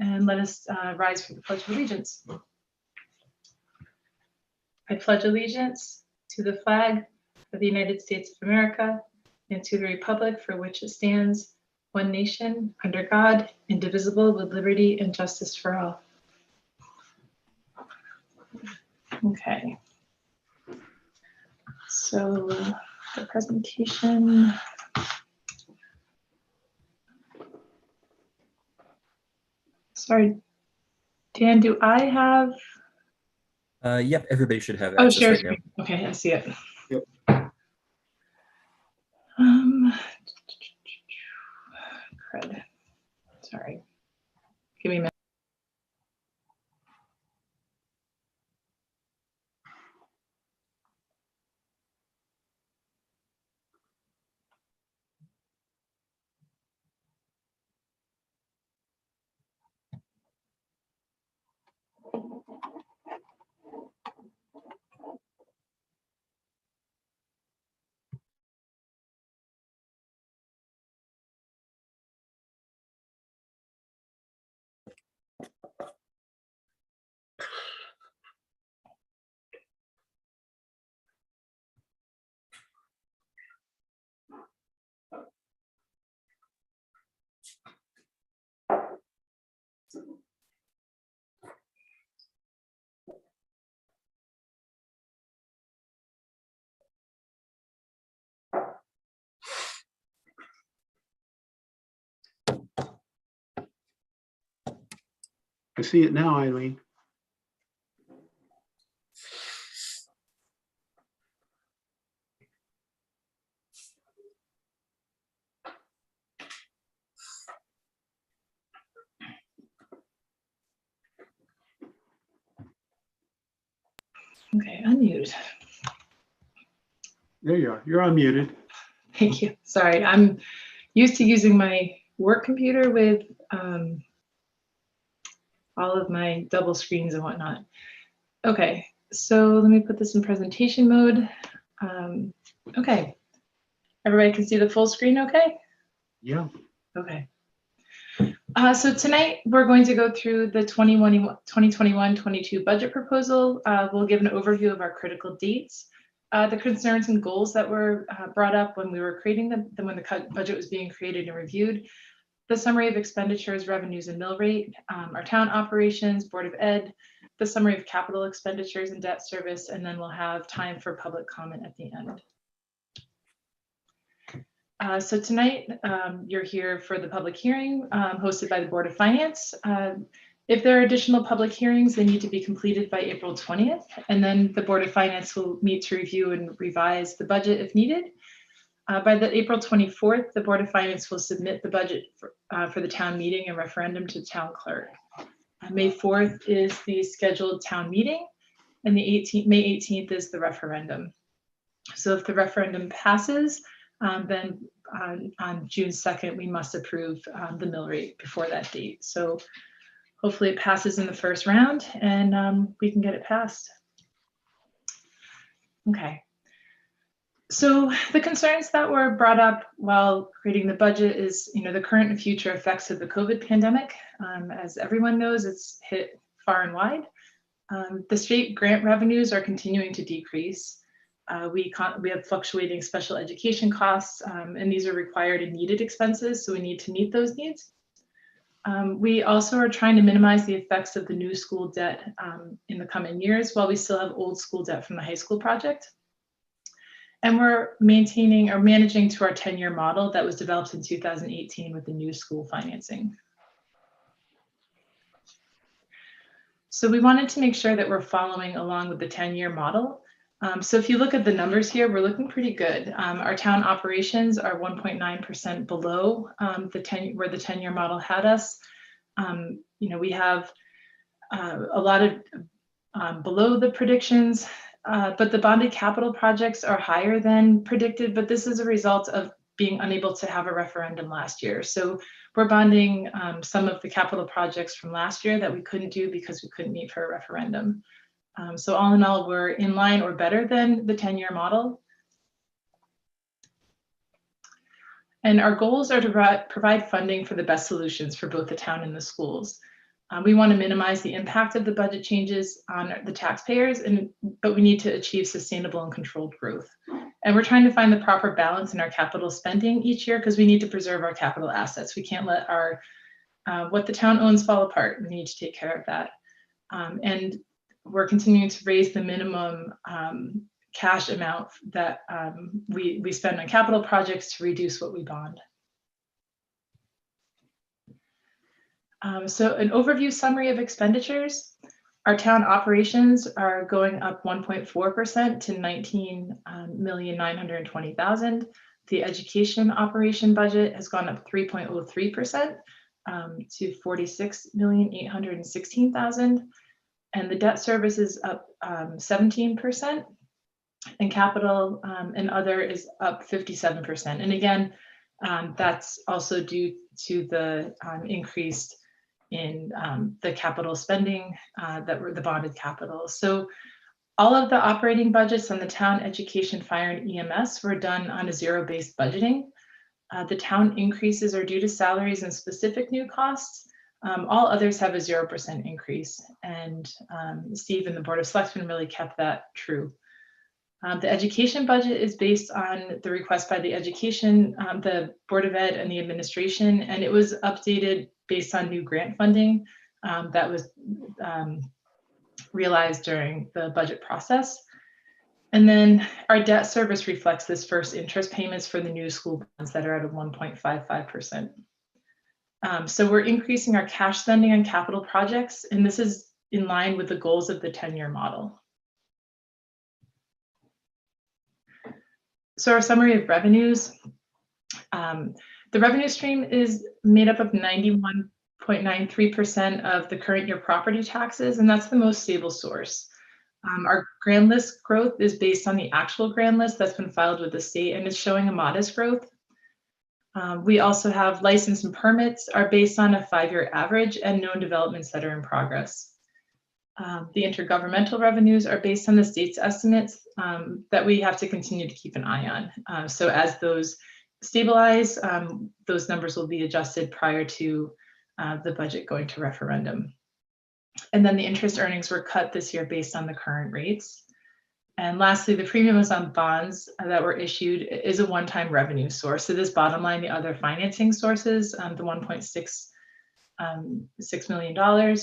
And let us rise for the Pledge of Allegiance. I pledge allegiance to the flag of the United States of America and to the republic for which it stands, one nation, under God, indivisible, with liberty and justice for all. Okay. So the presentation. Sorry, Dan, do I have? Yep, everybody should have Oh, access share right screen. now. Okay, I see it. Yep. Crud. Sorry. Give me a minute. I see it now, Eileen. Okay, unmute. There you are. You're unmuted. Thank you. Sorry, I'm used to using my work computer with all of my double screens and whatnot. Okay, so let me put this in presentation mode. Okay, everybody can see the full screen okay? Yeah. Okay. So tonight we're going to go through the 2021-22 budget proposal. We'll give an overview of our critical dates, the concerns and goals that were brought up when we were creating when the budget was being created and reviewed, the summary of expenditures, revenues, and mill rate, our town operations, Board of Ed, the summary of capital expenditures and debt service, and then we'll have time for public comment at the end. So tonight, you're here for the public hearing hosted by the Board of Finance. If there are additional public hearings, they need to be completed by April 20th, and then the Board of Finance will meet to review and revise the budget if needed. By the April 24th, the Board of Finance will submit the budget for the town meeting and referendum to the town clerk. May 4th is the scheduled town meeting, and May 18th is the referendum. So if the referendum passes, then on June 2nd, we must approve the mill rate before that date. So hopefully it passes in the first round and we can get it passed. Okay. So the concerns that were brought up while creating the budget is, the current and future effects of the COVID pandemic. As everyone knows, it's hit far and wide. The state grant revenues are continuing to decrease. We have fluctuating special education costs, and these are required and needed expenses, so we need to meet those needs. We also are trying to minimize the effects of the new school debt in the coming years while we still have old school debt from the high school project. And we're maintaining or managing to our 10-year model that was developed in 2018 with the new school financing. So we wanted to make sure that we're following along with the 10-year model. So if you look at the numbers here, we're looking pretty good. Our town operations are 1.9% below where the 10-year model had us. We have a lot of below the predictions, but the bonded capital projects are higher than predicted, but this is a result of being unable to have a referendum last year. So we're bonding some of the capital projects from last year that we couldn't do because we couldn't meet for a referendum. So all in all, we're in line or better than the 10-year model. And our goals are to provide funding for the best solutions for both the town and the schools. We want to minimize the impact of the budget changes on the taxpayers, but we need to achieve sustainable and controlled growth. And we're trying to find the proper balance in our capital spending each year because we need to preserve our capital assets. We can't let our what the town owns fall apart. We need to take care of that. And we're continuing to raise the minimum cash amount that we spend on capital projects to reduce what we bond. So an overview summary of expenditures. Our town operations are going up 1.4% to $19,920,000. The education operation budget has gone up 3.03% to $46,816,000. And the debt service is up 17%. And capital and other is up 57%. And again, that's also due to the increased in the capital spending that were the bonded capital. So all of the operating budgets on the town, education, fire, and EMS were done on a zero-based budgeting. The town increases are due to salaries and specific new costs. All others have a 0% increase. And Steve and the Board of Selectmen really kept that true. The education budget is based on the request by the education, the Board of Ed and the administration, and it was updated based on new grant funding that was realized during the budget process. And then our debt service reflects this first interest payments for the new school bonds that are at a 1.55%. So we're increasing our cash spending on capital projects, and this is in line with the goals of the 10-year model. So our summary of revenues. The revenue stream is made up of 91.93% of the current year property taxes, and that's the most stable source. Our grand list growth is based on the actual grand list that's been filed with the state, and it's showing a modest growth. We also have license and permits are based on a 5-year average and known developments that are in progress. The intergovernmental revenues are based on the state's estimates that we have to continue to keep an eye on. So as those stabilize, those numbers will be adjusted prior to the budget going to referendum. And then the interest earnings were cut this year based on the current rates. And lastly, the premiums on bonds that were issued is a one-time revenue source. So this bottom line, the other financing sources, the $1.6 million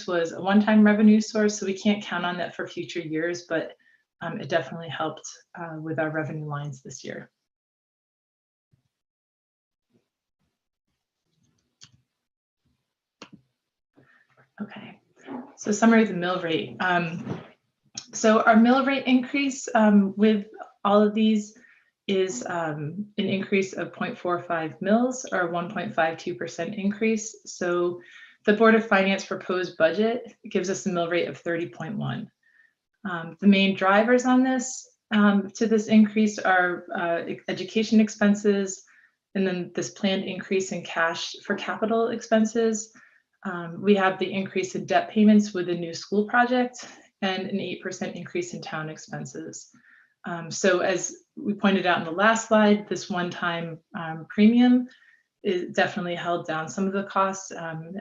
was a one-time revenue source. So we can't count on that for future years, but it definitely helped with our revenue lines this year. Okay, so summary of the mill rate. So our mill rate increase with all of these is an increase of 0.45 mils or 1.52% increase. So the Board of Finance proposed budget gives us a mill rate of 30.1. The main drivers on this to this increase are education expenses, and then this planned increase in cash for capital expenses. We have the increase in debt payments with the new school project and an 8% increase in town expenses. So as we pointed out in the last slide, this one-time premium is definitely held down some of the costs.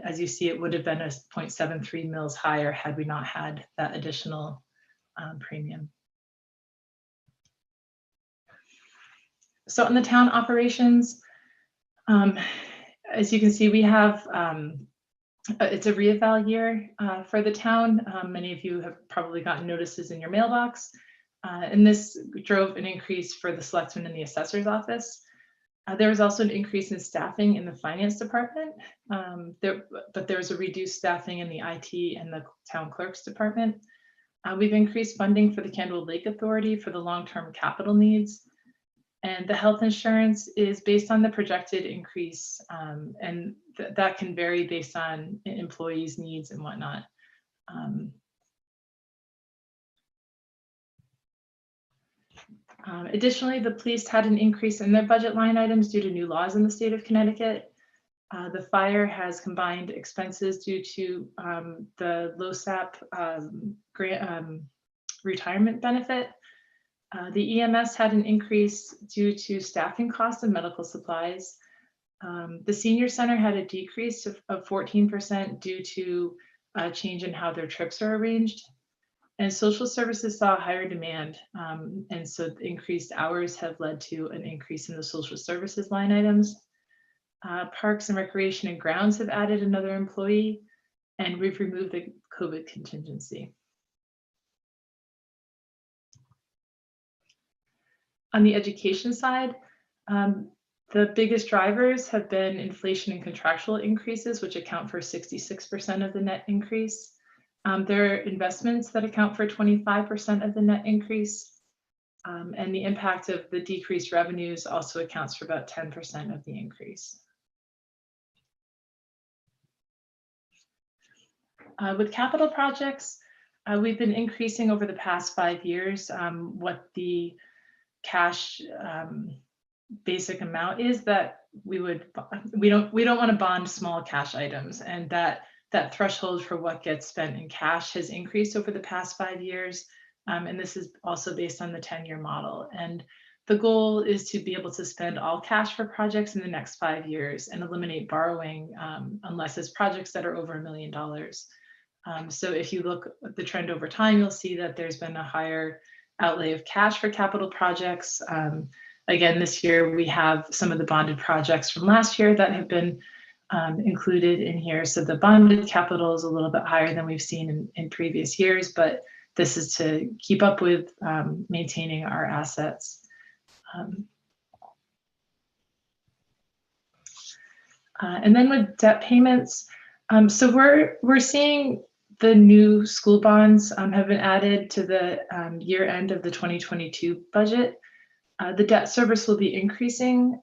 As you see, it would have been a 0.73 mils higher had we not had that additional premium. So in the town operations, as you can see, we have it's a reeval year for the town. Many of you have probably gotten notices in your mailbox. And this drove an increase for the selectmen in the assessor's office. There was also an increase in staffing in the finance department, but there was a reduced staffing in the IT and the town clerk's department. We've increased funding for the Candlewood Lake Authority for the long-term capital needs. And the health insurance is based on the projected increase, and that can vary based on employees' needs and whatnot. Additionally, the police had an increase in their budget line items due to new laws in the state of Connecticut. The fire has combined expenses due to the LoSAP grant retirement benefit. The EMS had an increase due to staffing costs and medical supplies. The senior center had a decrease of 14% due to change in how their trips are arranged. And social services saw higher demand. And so the increased hours have led to an increase in the social services line items. Parks and Recreation and Grounds have added another employee, and we've removed the COVID contingency. On the education side, the biggest drivers have been inflation and contractual increases, which account for 66% of the net increase. There are investments that account for 25% of the net increase. And the impact of the decreased revenues also accounts for about 10% of the increase. With capital projects, we've been increasing over the past 5 years what the cash basic amount is that we don't want to bond small cash items, and that threshold for what gets spent in cash has increased over the past 5 years. And this is also based on the 10-year model. And the goal is to be able to spend all cash for projects in the next 5 years and eliminate borrowing unless it's projects that are over $1 million. So if you look at the trend over time, you'll see that there's been a higher outlay of cash for capital projects. Again, this year we have some of the bonded projects from last year that have been included in here. So the bonded capital is a little bit higher than we've seen in previous years, but this is to keep up with maintaining our assets. And then with debt payments, so we're seeing the new school bonds have been added to the year end of the 2022 budget. The debt service will be increasing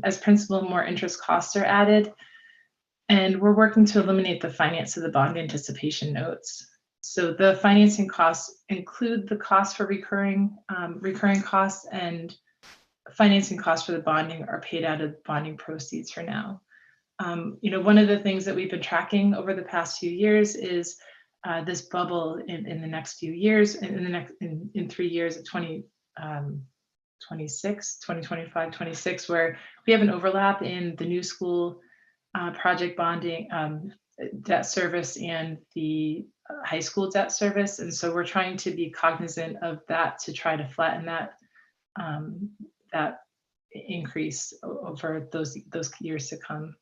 as principal and more interest costs are added. And we're working to eliminate the finance of the bond anticipation notes. So the financing costs include the cost for recurring costs, and financing costs for the bonding are paid out of bonding proceeds for now. One of the things that we've been tracking over the past few years is this bubble in the next few years, in 3 years of 2025, 26, where we have an overlap in the new school project bonding debt service and the high school debt service. And so we're trying to be cognizant of that to try to flatten that that increase over those years to come.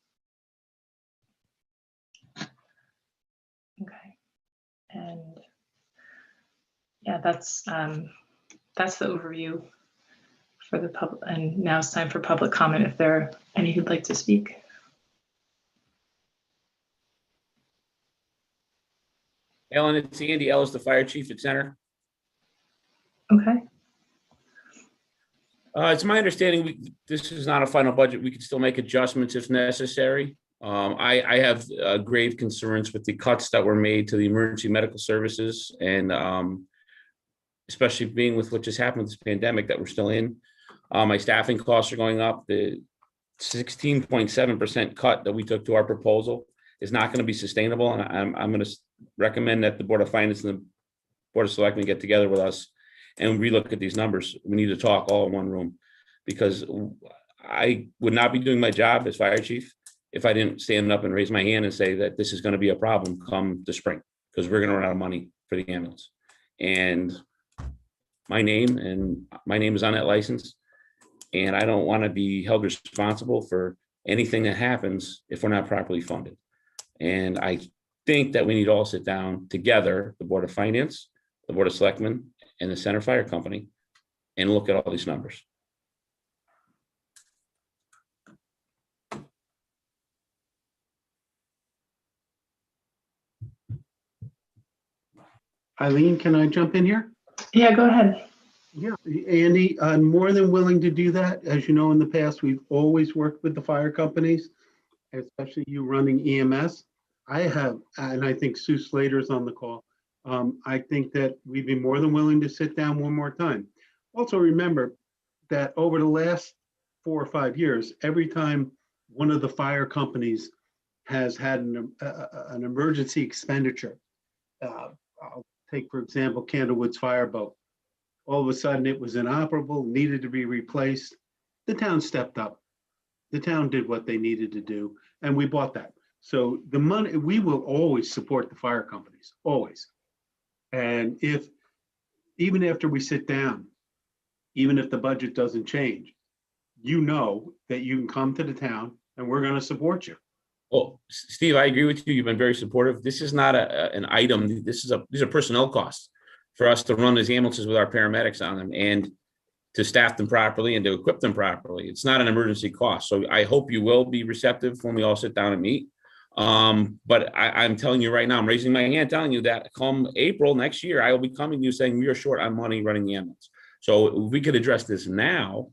Okay, and yeah, that's the overview for the public. And now it's time for public comment if there are any who'd like to speak. Ellen, it's Andy Ellis, the fire chief at Center. Okay. It's my understanding this is not a final budget. We can still make adjustments if necessary. I have grave concerns with the cuts that were made to the emergency medical services, and especially being with what just happened with this pandemic that we're still in. My staffing costs are going up. The 16.7% cut that we took to our proposal is not going to be sustainable, and I'm going to recommend that the Board of Finance and the Board of Selectmen get together with us and relook at these numbers. We need to talk all in one room, because I would not be doing my job as fire chief if I didn't stand up and raise my hand and say that this is going to be a problem come the spring, because we're going to run out of money for the ambulance. And my name is on that license, and I don't want to be held responsible for anything that happens if we're not properly funded. And I think that we need to all sit down together, the Board of Finance, the Board of Selectmen, and the Center Fire Company, and look at all these numbers. Eileen, can I jump in here? Yeah, go ahead. Yeah, Andy, I'm more than willing to do that. As you know, in the past, we've always worked with the fire companies, especially you running EMS. I have, and I think Sue Slater's on the call. I think that we'd be more than willing to sit down one more time. Also remember that over the last 4 or 5 years, every time one of the fire companies has had an emergency expenditure, I'll take, for example, Candlewood's fireboat. All of a sudden it was inoperable, needed to be replaced. The town stepped up. The town did what they needed to do, and we bought that. So the money, we will always support the fire companies, always. And even after we sit down, even if the budget doesn't change, you know that you can come to the town and we're going to support you. Well, Steve, I agree with you. You've been very supportive. This is not an item. These are personnel costs for us to run these ambulances with our paramedics on them and to staff them properly and to equip them properly. It's not an emergency cost. So I hope you will be receptive when we all sit down and meet. But I'm telling you right now, I'm raising my hand, telling you that come April next year, I will be coming to you saying we are short on money running the ambulance. So if we could address this now,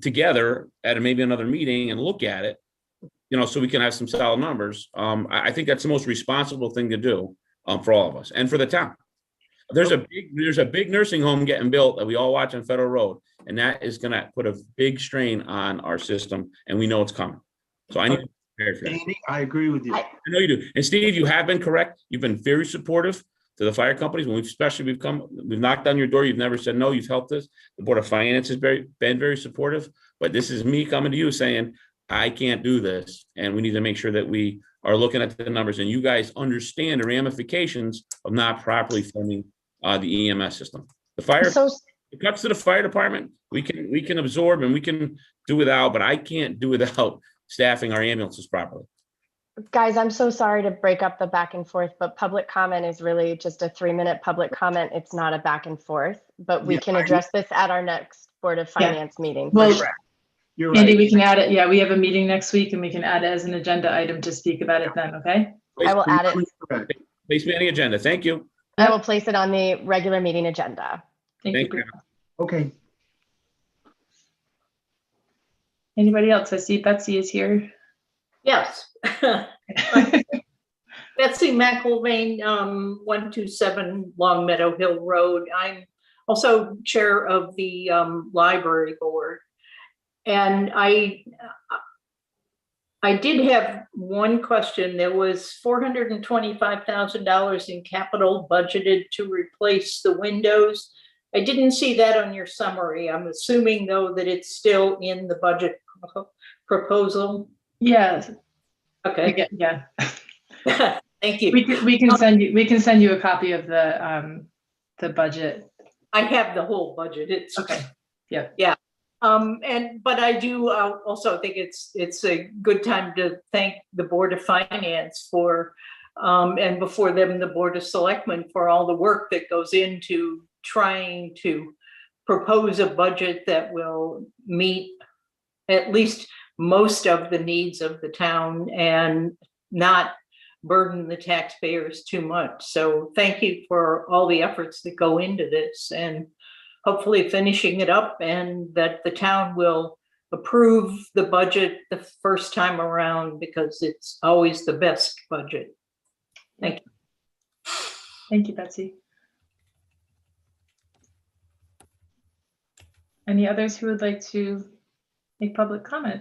together at maybe another meeting and look at it, so we can have some solid numbers. I think that's the most responsible thing to do for all of us and for the town. There's a big nursing home getting built that we all watch on Federal Road, and that is going to put a big strain on our system, and we know it's coming. So I need to be prepared for that. Andy, I agree with you. I know you do. And Steve, you have been correct. You've been very supportive to the fire companies. When we've knocked on your door. You've never said no. You've helped us. The Board of Finance has been very supportive. But this is me coming to you saying, I can't do this. And we need to make sure that we are looking at the numbers and you guys understand the ramifications of not properly funding the EMS system. The cuts to the fire department, we can absorb and we can do without, but I can't do without staffing our ambulances properly. Guys, I'm so sorry to break up the back and forth, but public comment is really just a 3-minute public comment. It's not a back and forth, but we can address this at our next Board of Finance meeting. Well, You're right. Andy, we can add it. Yeah, we have a meeting next week and we can add it as an agenda item to speak about it then, okay? I will add it. Place me on the agenda. Thank you. I will place it on the regular meeting agenda. Thank you. Okay. Anybody else? I see Betsy is here. Yes. Betsy McIlvain, 127 Long Meadow Hill Road. I'm also chair of the library board. And I did have one question. There was $425,000 in capital budgeted to replace the windows. I didn't see that on your summary. I'm assuming though that it's still in the budget proposal. Yes. Okay. Yeah. Thank you. We can send you a copy of the budget. I have the whole budget. It's okay. Yeah. Yeah. But I do also think it's a good time to thank the Board of Finance for, and before them, the Board of Selectmen for all the work that goes into trying to propose a budget that will meet at least most of the needs of the town and not burden the taxpayers too much. So thank you for all the efforts that go into this and hopefully finishing it up, and that the town will approve the budget the first time around because it's always the best budget. Thank you. Thank you, Betsy. Any others who would like to make public comment?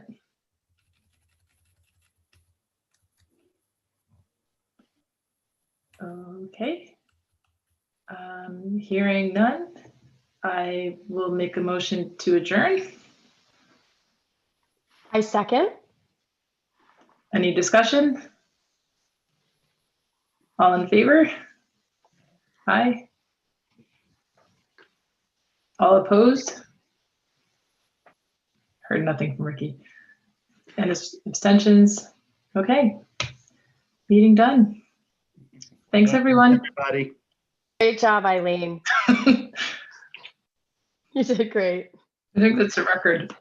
Okay. Hearing none, I will make a motion to adjourn. I second. Any discussion? All in favor? Aye. All opposed? Heard nothing from Ricky. And abstentions? Okay. Meeting done. Thanks, everyone. Everybody. Great job, Eileen. You did great. I think that's a record.